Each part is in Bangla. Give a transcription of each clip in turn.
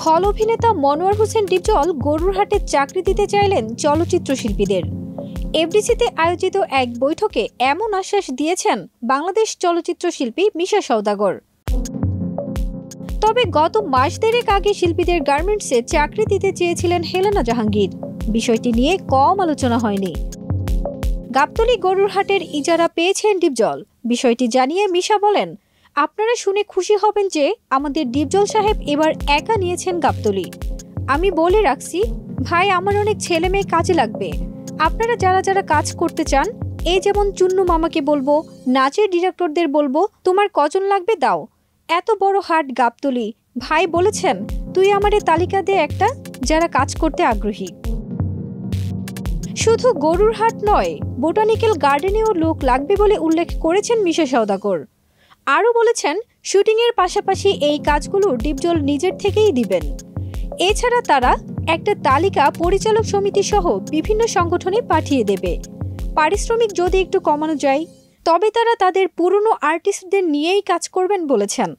খল অভিনেতা মনোয়ার হোসেন ডিপজল গরুরহাটে চাকরি দিতে চাইলেন চলচ্চিত্র শিল্পীদের। এফডিসিতে আয়োজিত এক বৈঠকে এমন আশ্বাস দিয়েছেন বাংলাদেশ চলচ্চিত্র শিল্পী মিশা সওদাগর। তবে গত মাস দেড়েক আগে শিল্পীদের গার্মেন্টসে চাকরি দিতে চেয়েছিলেন হেলেনা জাহাঙ্গীর। বিষয়টি নিয়ে কম আলোচনা হয়নি। গাবতলী গরুরহাটের ইজারা পেয়েছেন ডিপজল। বিষয়টি জানিয়ে মিশা বলেন, আপনারা শুনে খুশি হবেন যে আমাদের ডিপজল সাহেব এবার একা নিয়েছেন গাবতলী। আমি বলে রাখছি ভাই, আমার অনেক ছেলে মেয়ে কাজে লাগবে। আপনারা যারা যারা কাজ করতে চান, এই যেমন চুন্নু মামাকে বলবো, নাচের ডিরেক্টরদের বলবো, তোমার কজন লাগবে দাও। এত বড় হাট গাবতলী, ভাই বলেছেন তুই আমারে তালিকা দে একটা, যারা কাজ করতে আগ্রহী। শুধু গরুরহাট নয়, বোটানিক্যাল গার্ডেনেও লোক লাগবে বলে উল্লেখ করেছেন মিশা সওদাগর। আরও বলেছেন, শুটিংয়ের পাশাপাশি এই কাজগুলো ডিপজল নিজের থেকেই দিবেন। এছাড়া তারা একটা তালিকা পরিচালক সমিতি সহ বিভিন্ন সংগঠনে পাঠিয়ে দেবে। পারিশ্রমিক যদি একটু কমানো যায়, তবে তারা তাদের পুরনো আর্টিস্টদের নিয়েই কাজ করবেন বলেছেন।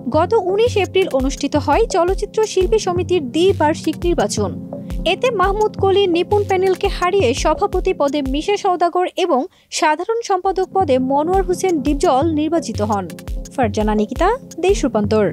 গত 19 এপ্রিল অনুষ্ঠিত হয় চলচ্চিত্র শিল্পী সমিতির দ্বিবার্ষিক নির্বাচন। এতে মাহমুদ কলি নিপুণ প্যানেলকে হারিয়ে সভাপতি পদে মিশা সওদাগর এবং সাধারণ সম্পাদক পদে মনোয়ার হোসেন ডিপজল নির্বাচিত হন। ফারজানা নিকিতা, দেশ রূপান্তর।